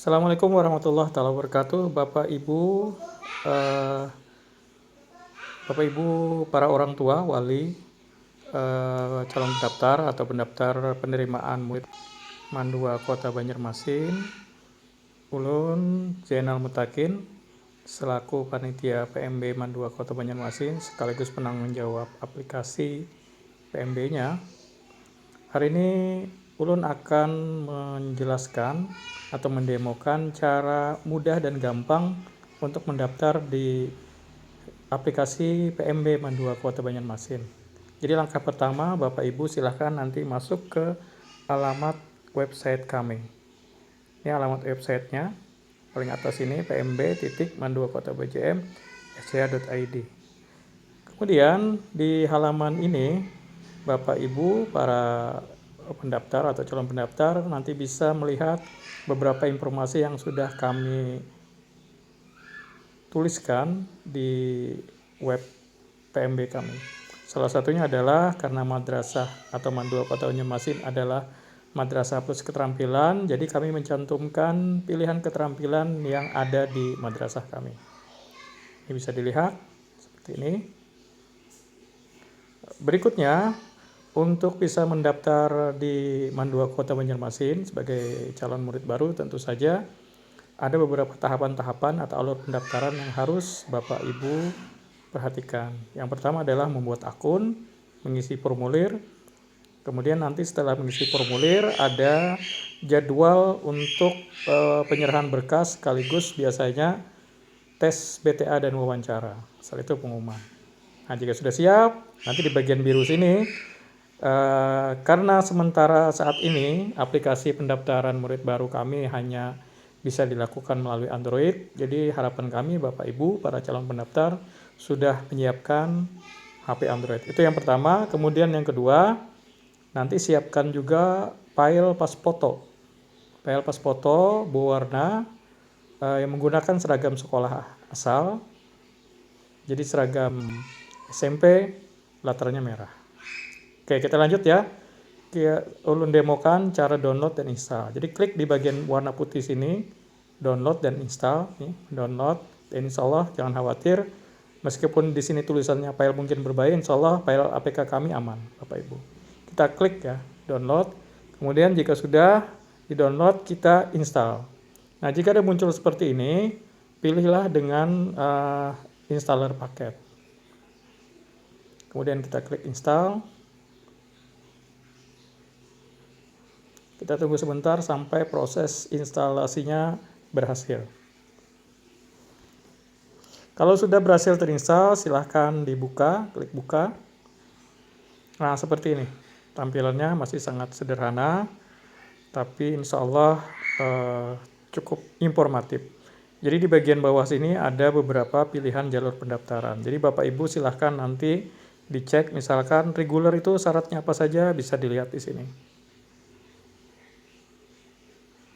Assalamualaikum warahmatullahi wabarakatuh, eh, Bapak Ibu para orang tua, wali, calon pendaftar atau pendaftar penerimaan murid Mandua Kota Banjarmasin. Ulun Zainal Mutakin selaku panitia PMB Mandua Kota Banjarmasin sekaligus penanggung jawab aplikasi PMB-nya. Hari ini Ulun akan menjelaskan atau mendemokan cara mudah dan gampang untuk mendaftar di aplikasi PMB Mandua Kota Banjarmasin. Jadi langkah pertama, Bapak Ibu silahkan nanti masuk ke alamat website kami. Ini alamat websitenya, paling atas ini pmb.manduakotabjm.sch.id. Kemudian di halaman ini Bapak Ibu para pendaftar atau calon pendaftar nanti bisa melihat beberapa informasi yang sudah kami tuliskan di web PMB kami. Salah satunya adalah karena madrasah atau Mandua Kota Banjarmasin adalah madrasah plus keterampilan, jadi kami mencantumkan pilihan keterampilan yang ada di madrasah kami. Ini bisa dilihat seperti ini. Berikutnya, untuk bisa mendaftar di Mandua Kota Banjarmasin sebagai calon murid baru, tentu saja ada beberapa tahapan-tahapan atau alur pendaftaran yang harus Bapak Ibu perhatikan. Yang pertama adalah membuat akun, mengisi formulir. Kemudian nanti setelah mengisi formulir ada jadwal untuk penyerahan berkas sekaligus biasanya tes BTA dan wawancara. Setelah itu pengumuman. Nah, jika sudah siap, nanti di bagian biru sini karena sementara saat ini aplikasi pendaftaran murid baru kami hanya bisa dilakukan melalui Android. Jadi harapan kami Bapak Ibu para calon pendaftar sudah menyiapkan HP Android. Itu yang pertama. Kemudian yang kedua, nanti siapkan juga file pas foto. File pas foto berwarna yang menggunakan seragam sekolah asal. Jadi seragam SMP latarnya merah. Oke, kita lanjut ya. Ulun demokan cara download dan install. Jadi klik di bagian warna putih sini, download dan install. Nih, download. Dan insya Allah jangan khawatir. Meskipun di sini tulisannya file mungkin berbahaya, insya Allah file APK kami aman, Bapak Ibu. Kita klik ya, download. Kemudian jika sudah di-download, kita install. Nah, jika ada muncul seperti ini, pilihlah dengan installer paket. Kemudian kita klik install. Kita tunggu sebentar sampai proses instalasinya berhasil. Kalau sudah berhasil terinstall, silahkan dibuka, klik buka. Nah, seperti ini. Tampilannya masih sangat sederhana, tapi insya Allah cukup informatif. Jadi di bagian bawah sini ada beberapa pilihan jalur pendaftaran. Jadi Bapak Ibu silahkan nanti dicek, misalkan reguler itu syaratnya apa saja, bisa dilihat di sini.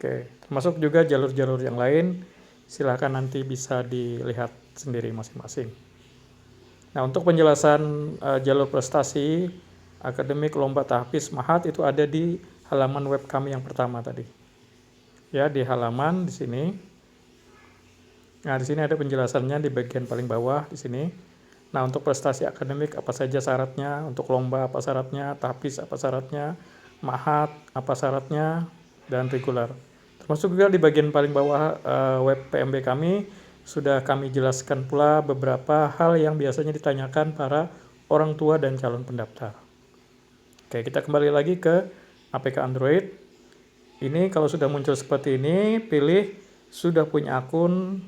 Oke, termasuk juga jalur-jalur yang lain, silahkan nanti bisa dilihat sendiri masing-masing. Nah, untuk penjelasan jalur prestasi, akademik, lomba, tahfiz, mahat itu ada di halaman web kami yang pertama tadi. Ya, di halaman di sini. Nah, di sini ada penjelasannya di bagian paling bawah di sini. Nah, untuk prestasi akademik apa saja syaratnya, untuk lomba apa syaratnya, tahfiz apa syaratnya, mahat apa syaratnya, dan reguler. Termasuk juga di bagian paling bawah web PMB kami sudah kami jelaskan pula beberapa hal yang biasanya ditanyakan para orang tua dan calon pendaftar. Oke, kita kembali lagi ke APK Android. Ini kalau sudah muncul seperti ini, pilih sudah punya akun,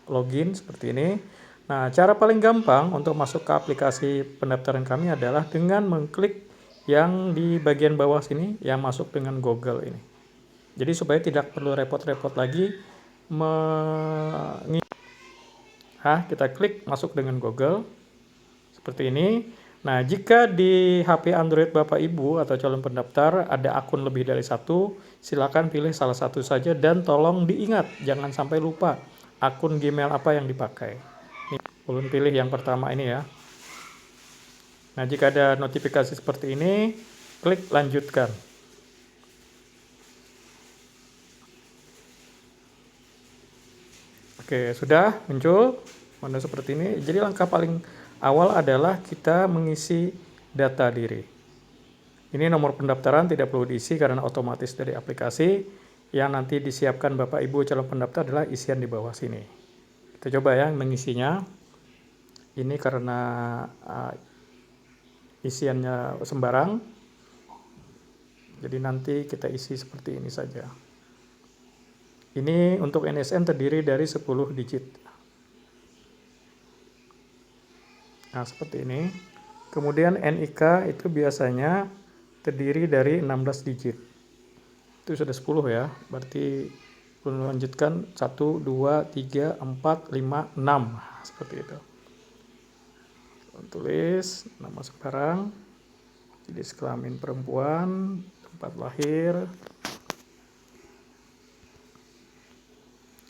login seperti ini. Nah, cara paling gampang untuk masuk ke aplikasi pendaftaran kami adalah dengan mengklik yang di bagian bawah sini yang masuk dengan Google ini. Jadi supaya tidak perlu repot-repot lagi kita klik masuk dengan Google seperti ini. Nah, jika di HP Android Bapak Ibu atau calon pendaftar ada akun lebih dari satu, silakan pilih salah satu saja dan tolong diingat, jangan sampai lupa akun Gmail apa yang dipakai. Ini, ulun pilih yang pertama ini ya. Nah, jika ada notifikasi seperti ini, klik lanjutkan. Oke, sudah muncul menu seperti ini. Jadi langkah paling awal adalah kita mengisi data diri. Ini nomor pendaftaran tidak perlu diisi karena otomatis dari aplikasi. Yang nanti disiapkan Bapak Ibu calon pendaftar adalah isian di bawah sini. Kita coba ya mengisinya. Ini karena isiannya sembarang. Jadi nanti kita isi seperti ini saja. Ini untuk NSN terdiri dari 10 digit. Nah, seperti ini. Kemudian NIK itu biasanya terdiri dari 16 digit. Itu sudah 10 ya. Berarti lanjutkan 1, 2, 3, 4, 5, 6. Seperti itu. Tulis nama sembarang. Jenis kelamin perempuan, tempat lahir.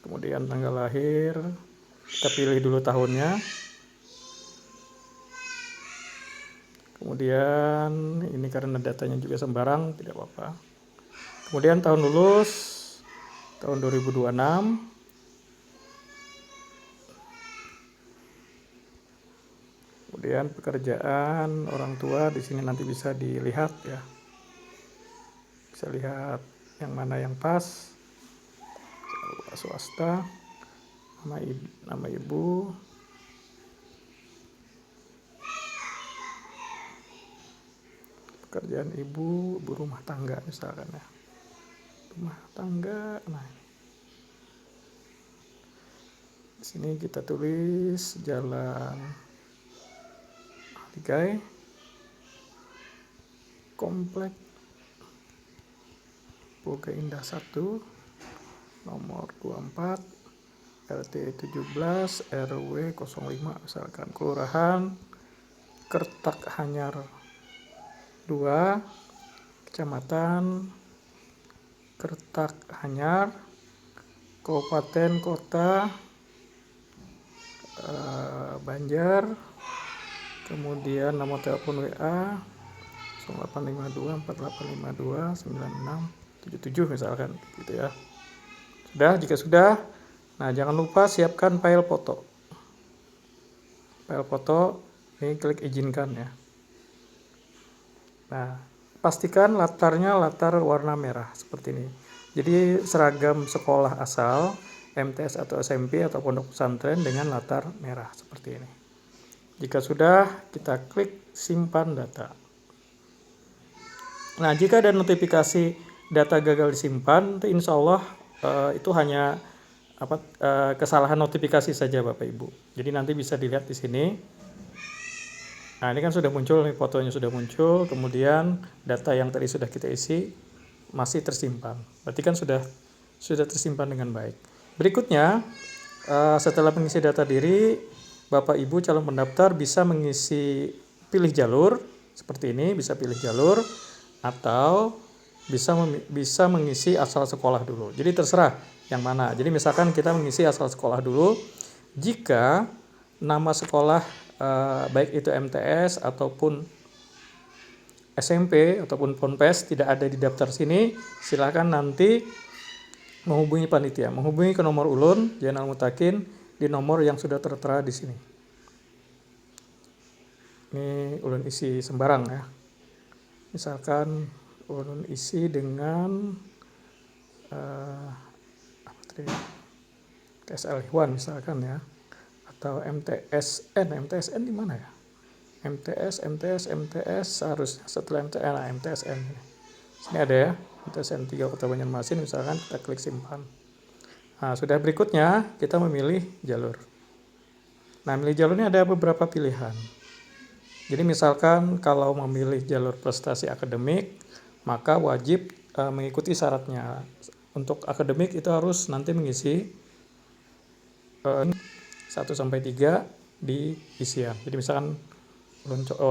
Kemudian tanggal lahir. Kita pilih dulu tahunnya. Kemudian ini karena datanya juga sembarang, tidak apa-apa. Kemudian tahun lulus, tahun 2026. Kemudian pekerjaan orang tua di sini nanti bisa dilihat ya. Bisa lihat yang mana yang pas. Swasta, nama ibu. Pekerjaan ibu rumah tangga misalkan ya. Rumah tangga. Nah. Di sini kita tulis Jalan Aligai, Komplek Boga Indah 1, nomor 24, RT 17, RW 05 misalkan. Kelurahan Kertak Hanyar 2, Kecamatan Kertak Hanyar, Kabupaten Kota Banjar. Kemudian nomor telepon WA 0852 4852 9677 misalkan gitu ya. Sudah, jika sudah, nah jangan lupa siapkan file foto. File foto ini klik izinkan ya. Nah, pastikan latarnya latar warna merah seperti ini. Jadi seragam sekolah asal, MTS atau SMP atau pondok pesantren dengan latar merah seperti ini. Jika sudah, kita klik simpan data. Nah, jika ada notifikasi data gagal disimpan, insya Allah itu hanya kesalahan notifikasi saja Bapak Ibu. Jadi nanti bisa dilihat di sini. Nah, ini kan sudah muncul, nih fotonya sudah muncul, kemudian data yang tadi sudah kita isi masih tersimpan. Berarti kan sudah tersimpan dengan baik. Berikutnya, setelah mengisi data diri, Bapak Ibu calon pendaftar bisa pilih jalur seperti ini, bisa pilih jalur atau bisa mengisi asal sekolah dulu. Jadi terserah yang mana. Jadi misalkan kita mengisi asal sekolah dulu. Jika nama sekolah baik itu MTS ataupun SMP ataupun Ponpes tidak ada di daftar sini, silakan nanti menghubungi panitia, menghubungi ke nomor ulun Zainal Mutakin di nomor yang sudah tertera di sini. Ini ulun isi sembarang ya. Misalkan ulun isi dengan TSL Ikhwan misalkan ya, atau MTSN di mana ya? MTS seharusnya setelah MTSN. Sini ada ya, MTSN 3 Kota Banjarmasin misalkan, kita klik simpan. Nah, sudah berikutnya kita memilih jalur. Nah, memilih jalur ini ada beberapa pilihan. Jadi misalkan kalau memilih jalur prestasi akademik, maka wajib mengikuti syaratnya. Untuk akademik itu harus nanti mengisi 1-3 di isian. Jadi misalkan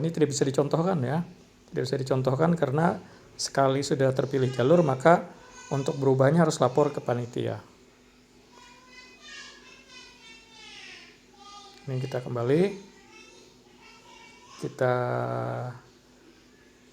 ini tidak bisa dicontohkan ya. Tidak bisa dicontohkan karena sekali sudah terpilih jalur maka untuk berubahnya harus lapor ke panitia. Ini kita kembali.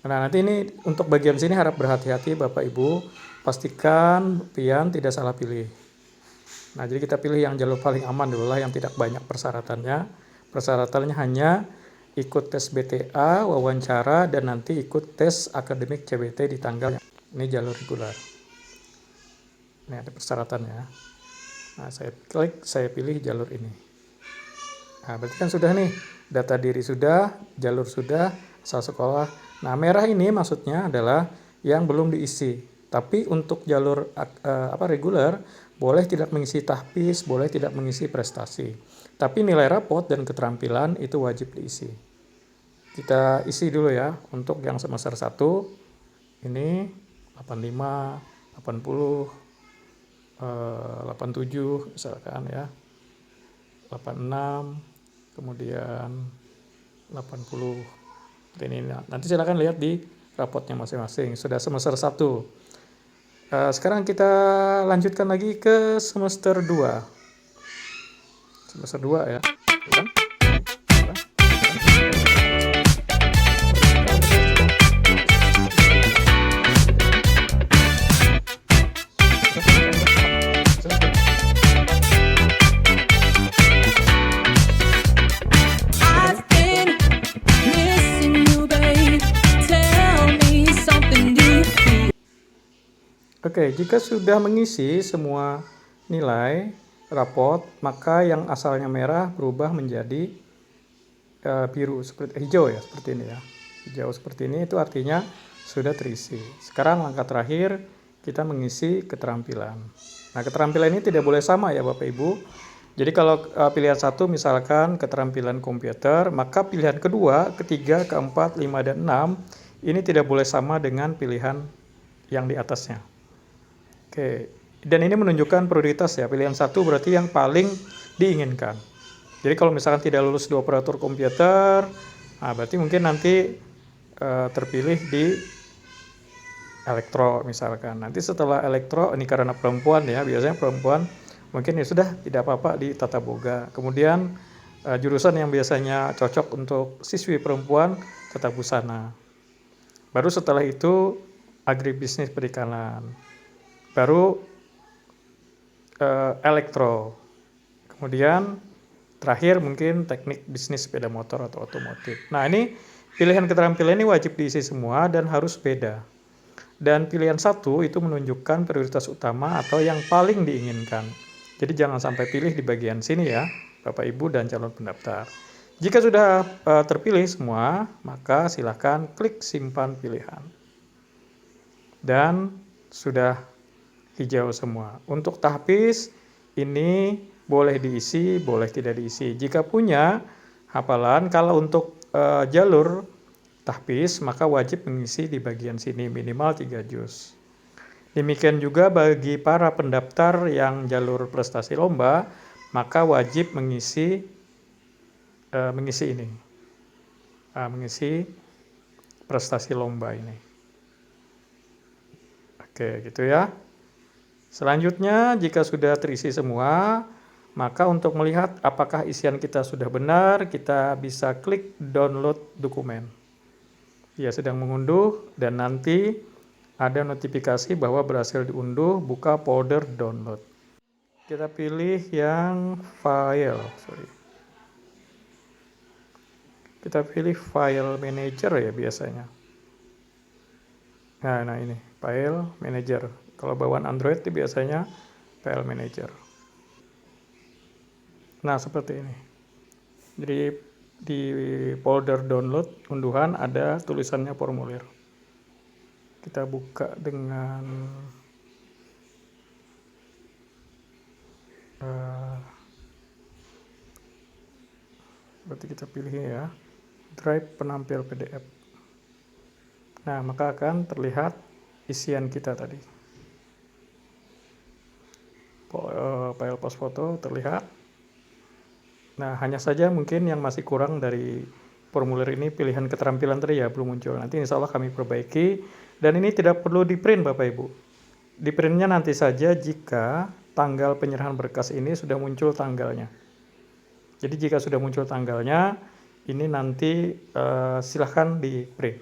Nah, nanti ini untuk bagian sini harap berhati-hati Bapak Ibu. Pastikan pian tidak salah pilih. Nah, jadi kita pilih yang jalur paling aman dulu lah, yang tidak banyak persyaratannya. Persyaratannya hanya ikut tes BTA, wawancara, dan nanti ikut tes akademik CBT di tanggal. Ini jalur reguler. Ini ada persyaratannya. Nah, saya klik, saya pilih jalur ini. Nah, berarti kan sudah nih, data diri sudah, jalur sudah, asal sekolah. Nah, merah ini maksudnya adalah yang belum diisi. Tapi untuk jalur reguler, boleh tidak mengisi tahfiz, boleh tidak mengisi prestasi. Tapi nilai rapot dan keterampilan itu wajib diisi. Kita isi dulu ya, untuk yang semester 1, ini 85, 80, 87 misalkan ya, 86, kemudian 80. Ini nanti silakan lihat di rapotnya masing-masing. Sudah semester 1. Sekarang kita lanjutkan lagi ke semester 2. Semester 2 ya. Oke, jika sudah mengisi semua nilai rapot, maka yang asalnya merah berubah menjadi biru, seperti hijau ya, seperti ini ya. Hijau seperti ini itu artinya sudah terisi. Sekarang langkah terakhir kita mengisi keterampilan. Nah, keterampilan ini tidak boleh sama ya Bapak Ibu. Jadi kalau pilihan 1 misalkan keterampilan komputer, maka pilihan kedua, ketiga, keempat, 5, dan 6 ini tidak boleh sama dengan pilihan yang di atasnya. Oke, dan ini menunjukkan prioritas ya. Pilihan 1 berarti yang paling diinginkan. Jadi kalau misalkan tidak lulus di operator komputer, nah berarti mungkin nanti terpilih di elektro misalkan. Nanti setelah elektro, ini karena perempuan ya, biasanya perempuan mungkin ya sudah tidak apa-apa di tata boga. Kemudian jurusan yang biasanya cocok untuk siswi perempuan tata busana. Baru setelah itu agribisnis perikanan. Baru elektro. Kemudian terakhir mungkin teknik bisnis sepeda motor atau otomotif. Nah, ini pilihan keterampilan ini wajib diisi semua dan harus beda. Dan pilihan 1 itu menunjukkan prioritas utama atau yang paling diinginkan. Jadi jangan sampai pilih di bagian sini ya, Bapak Ibu dan calon pendaftar. Jika sudah terpilih semua, maka silakan klik simpan pilihan. Dan sudah hijau semua. Untuk tahfiz ini boleh diisi, boleh tidak diisi. Jika punya hafalan, kalau untuk jalur tahfiz maka wajib mengisi di bagian sini minimal 3 juz. Demikian juga bagi para pendaftar yang jalur prestasi lomba, maka wajib mengisi ini. Mengisi prestasi lomba ini. Oke, gitu ya. Selanjutnya, jika sudah terisi semua, maka untuk melihat apakah isian kita sudah benar, kita bisa klik download dokumen. Dia sedang mengunduh dan nanti ada notifikasi bahwa berhasil diunduh, buka folder download. Kita pilih yang file, Kita pilih file manager ya biasanya. Nah ini file manager. Kalau bawaan Android itu biasanya file manager. Nah, seperti ini. Jadi di folder download unduhan ada tulisannya formulir. Kita buka dengan berarti kita pilih ya, drive penampil PDF. Nah, maka akan terlihat isian kita tadi. File pos foto terlihat. Nah, hanya saja mungkin yang masih kurang dari formulir ini pilihan keterampilan tadi ya belum muncul. Nanti insya Allah kami perbaiki. Dan ini tidak perlu di print Bapak Ibu. Di printnya nanti saja jika tanggal penyerahan berkas ini sudah muncul tanggalnya. Jadi jika sudah muncul tanggalnya, ini nanti silahkan di print.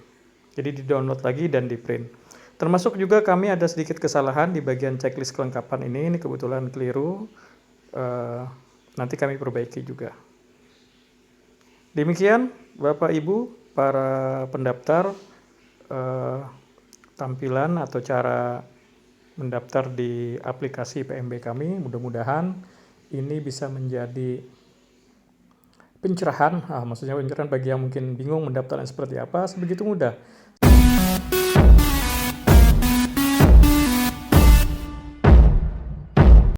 Jadi di download lagi dan di print. Termasuk juga kami ada sedikit kesalahan di bagian checklist kelengkapan ini kebetulan keliru. nanti kami perbaiki juga. Demikian Bapak Ibu para pendaftar, tampilan atau cara mendaftar di aplikasi PMB kami. Mudah-mudahan ini bisa menjadi pencerahan, maksudnya pencerahan bagi yang mungkin bingung mendaftarnya seperti apa. Sebegitu mudah.